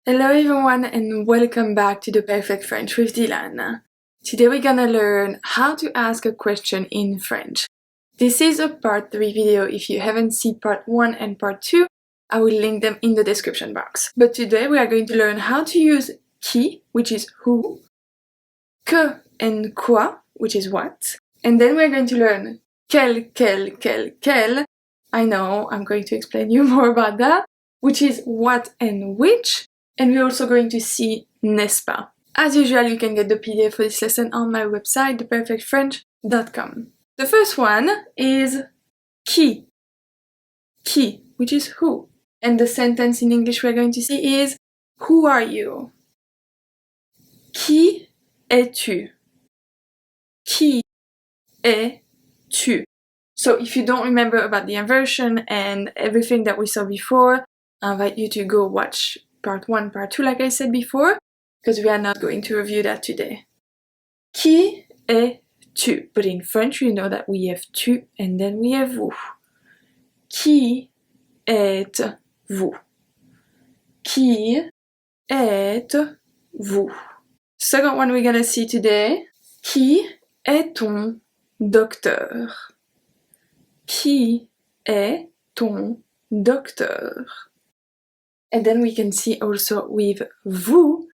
Hello everyone and welcome back to the Perfect French with Dylane. Today we're gonna learn how to ask a question in French. This is a part 3 video. If you haven't seen part 1 and part 2, I will link them in the description box. But today we are going to learn how to use qui, which is who, que and quoi, which is what, and then we're going to learn quel, quelle. I know, I'm going to explain you more about that, which is what and which. And we're also going to see n'est-ce pas. As usual, you can get the PDF for this lesson on my website, theperfectfrench.com. The first one is qui, which is who. And the sentence in English we're going to see is who are you? Qui es-tu? Qui es-tu? So if you don't remember about the inversion and everything that we saw before, I invite you to go watch part 1, part 2, like I said before, because we are not going to review that today. Qui es-tu? But in French, you know that we have tu and then we have vous. Qui êtes-vous? Qui êtes-vous? Second one we're gonna see today. Qui est ton docteur? Qui est ton docteur? And then we can see also with vous,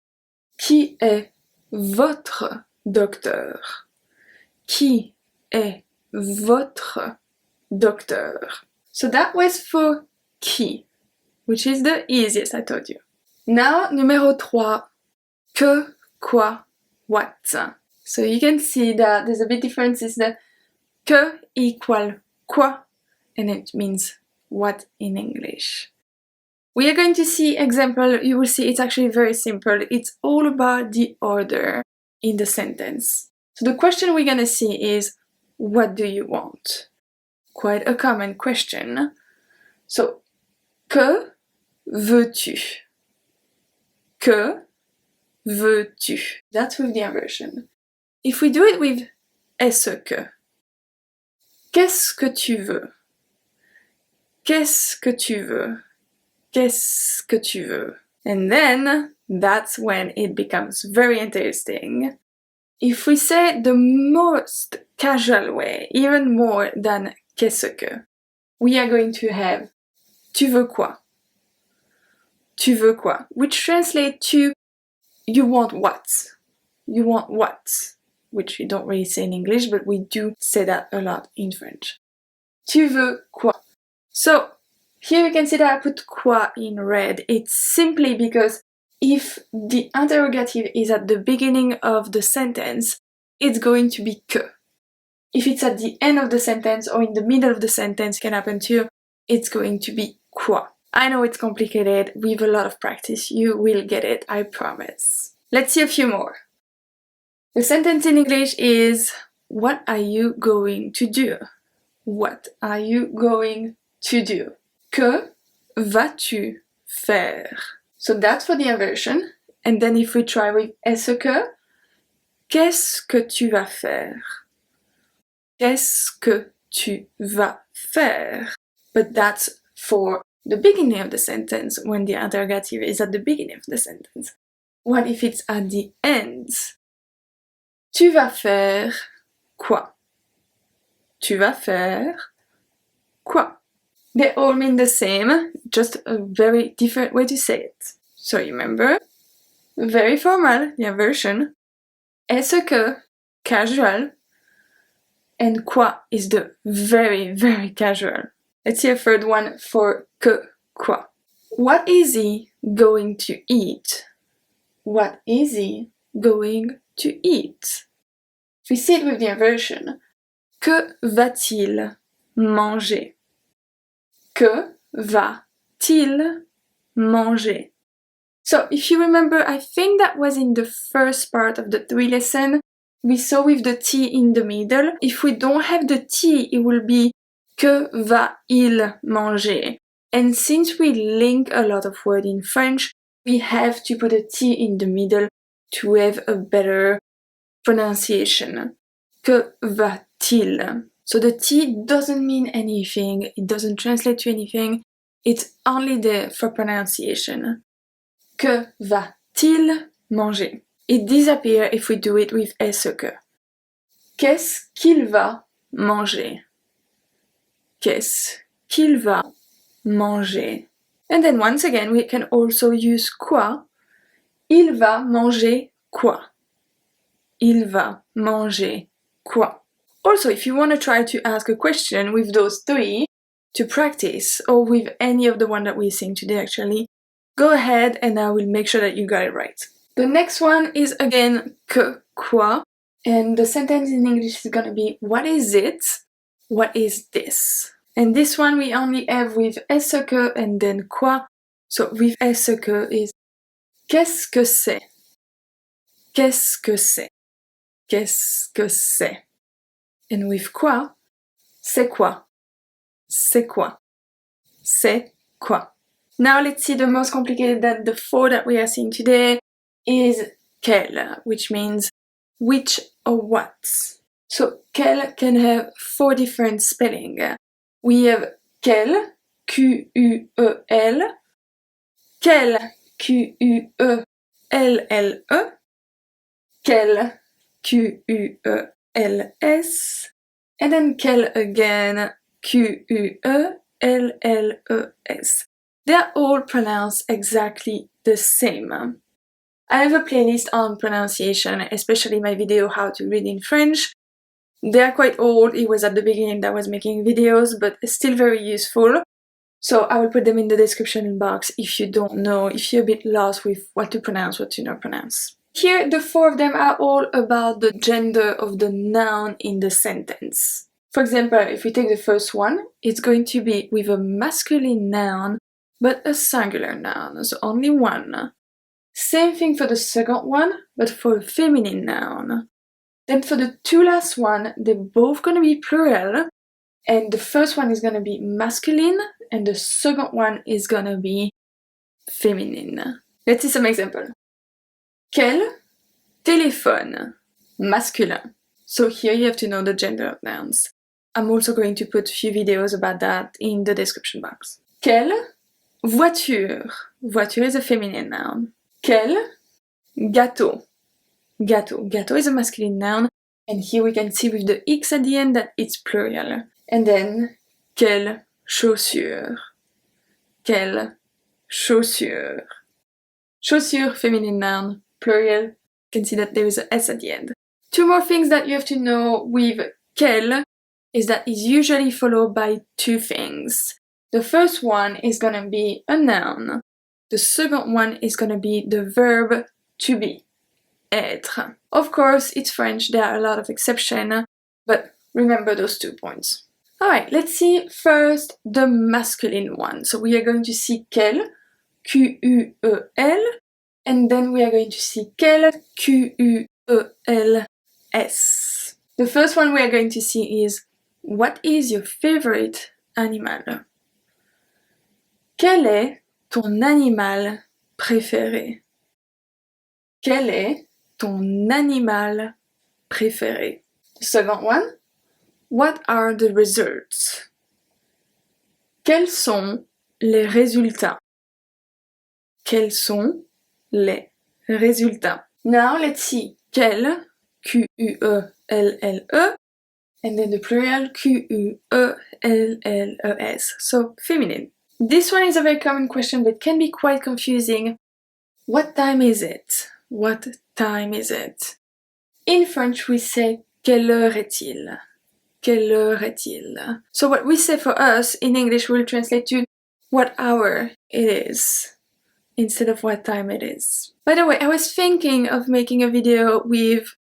qui est votre docteur? Qui est votre docteur? So that was for qui, which is the easiest, I told you. Now, numéro 3, que, quoi, what. So you can see that there's a big difference, is that que equal quoi, and it means what in English. We are going to see example. You will see it's actually very simple. It's all about the order in the sentence. So the question we're gonna see is, what do you want? Quite a common question. So, que veux-tu? Que veux-tu? That's with the inversion. If we do it with est-ce que? Qu'est-ce que tu veux? Qu'est-ce que tu veux? Qu'est-ce que tu veux? And then, that's when it becomes very interesting. If we say the most casual way, even more than qu'est-ce que, we are going to have tu veux quoi? Tu veux quoi? Which translates to you want what? You want what? Which you don't really say in English, but we do say that a lot in French. Tu veux quoi? So, here you can see that I put quoi in red. It's simply because if the interrogative is at the beginning of the sentence, it's going to be que. If it's at the end of the sentence or in the middle of the sentence, can happen too, it's going to be quoi. I know it's complicated. With a lot of practice, you will get it, I promise. Let's see a few more. The sentence in English is, what are you going to do? What are you going to do? Que vas-tu faire? So that's for the inversion. And then if we try with est-ce que, qu'est-ce que tu vas faire? Qu'est-ce que tu vas faire? But that's for the beginning of the sentence, when the interrogative is at the beginning of the sentence. What if it's at the end? Tu vas faire quoi? Tu vas faire quoi? They all mean the same, just a very different way to say it. So remember, very formal, the inversion. Est-ce que, casual, and quoi is the very, very casual. Let's see a third one for que, quoi. What is he going to eat? What is he going to eat? We see it with the inversion. Que va-t-il manger? Que va-t-il manger? So if you remember, I think that was in the first part of the 3 lesson, we saw with the T in the middle. If we don't have the T, it will be que va-il manger? And since we link a lot of words in French, we have to put a T in the middle to have a better pronunciation. Que va-t-il? So the T doesn't mean anything, it doesn't translate to anything, it's only there for pronunciation. Que va-t-il manger? It disappears if we do it with est-ce que. Qu'est-ce qu'il va manger? Qu'est-ce qu'il va manger? And then once again, we can also use quoi. Il va manger quoi? Il va manger quoi? Also, if you want to try to ask a question with those three to practice, or with any of the one that we're seeing today actually, go ahead and I will make sure that you got it right. The next one is again que, quoi, and the sentence in English is gonna be what is it? What is this? And this one we only have with est-ce que and then quoi. So with est-ce que is qu'est-ce que c'est? Qu'est-ce que c'est? Qu'est-ce que c'est? And with quoi, c'est quoi? C'est quoi? C'est quoi? Now let's see the most complicated that the four that we are seeing today is quelle, which means which or what. So quelle can have four different spelling. We have quelle, Q-U-E-L, quelle, Q-U-E-L-L-E, quelle, Q-U-E-L-S, and then quelle again, Q-U-E-L-L-E-S. They are all pronounced exactly the same. I have a playlist on pronunciation, especially my video how to read in French. They are quite old, it was at the beginning that I was making videos, but still very useful. So I will put them in the description box if you don't know, if you're a bit lost with what to pronounce, what to not pronounce. Here, the four of them are all about the gender of the noun in the sentence. For example, if we take the first one, it's going to be with a masculine noun, but a singular noun, so only one. Same thing for the second one, but for a feminine noun. Then for the two last one, they're both gonna be plural, and the first one is gonna be masculine, and the second one is gonna be feminine. Let's see some examples. Quel, téléphone, masculin. So here you have to know the gender of nouns. I'm also going to put a few videos about that in the description box. Quelle, voiture. Voiture is a feminine noun. Quel, gâteau. Gâteau. Gâteau is a masculine noun, and here we can see with the X at the end that it's plural. And then, quelle chaussure. Quelle chaussure. Chaussure, feminine noun, plural. You can see that there is a S at the end. Two more things that you have to know with quelle is that it's usually followed by two things. The first one is gonna be a noun. The second one is gonna be the verb to be. Être. Of course, it's French, there are a lot of exceptions, but remember those 2 points. Alright, let's see first the masculine one. So we are going to see quelle, Q-U-E-L, and then we are going to see quelle, Q-U-E-L-S. The first one we are going to see is, what is your favorite animal? Quel est ton animal préféré? Quel est ton animal préféré? The second one, what are the results? Quels sont les résultats? Quels sont les résultats? Now let's see quelle, Q-U-E-L-L-E, and then the plural Q-U-E-L-L-E-S, so feminine. This one is a very common question but can be quite confusing. What time is it? What time is it? In French we say quelle heure est-il? Quelle heure est-il? So what we say for us in English will translate to what hour it is instead of what time it is. By the way, I was thinking of making a video with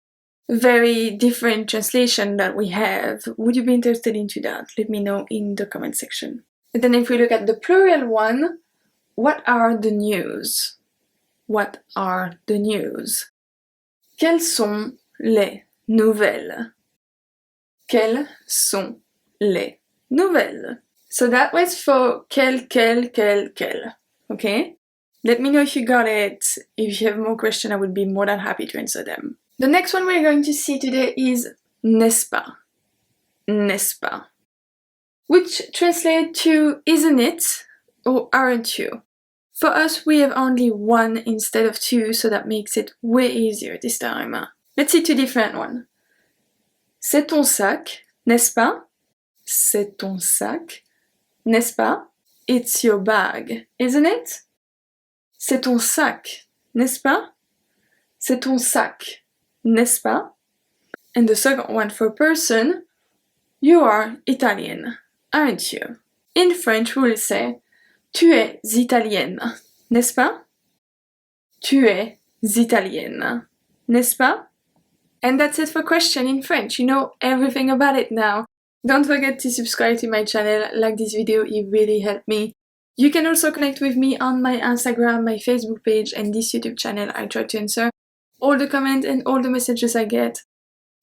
very different translation that we have. Would you be interested into that? Let me know in the comment section. And then if we look at the plural one, what are the news? What are the news? Quelles sont les nouvelles? Quelles sont les nouvelles? So that was for quelle, quelle. Okay? Let me know if you got it. If you have more questions, I would be more than happy to answer them. The next one we're going to see today is n'est-ce pas? N'est-ce pas? Which translates to isn't it or aren't you? For us, we have only one instead of two, so that makes it way easier this time. Let's see two different ones. C'est ton sac, n'est-ce pas? C'est ton sac, n'est-ce pas? It's your bag, isn't it? C'est ton sac, n'est-ce pas? C'est ton sac, n'est-ce pas? And the second one for person, you are Italian, aren't you? In French, we will say, tu es italienne, n'est-ce pas? Tu es italienne, n'est-ce pas? And that's it for question in French. You know everything about it now. Don't forget to subscribe to my channel, like this video, it really helped me. You can also connect with me on my Instagram, my Facebook page, and this YouTube channel. I try to answer all the comments and all the messages I get.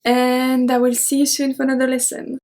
And I will see you soon for another lesson.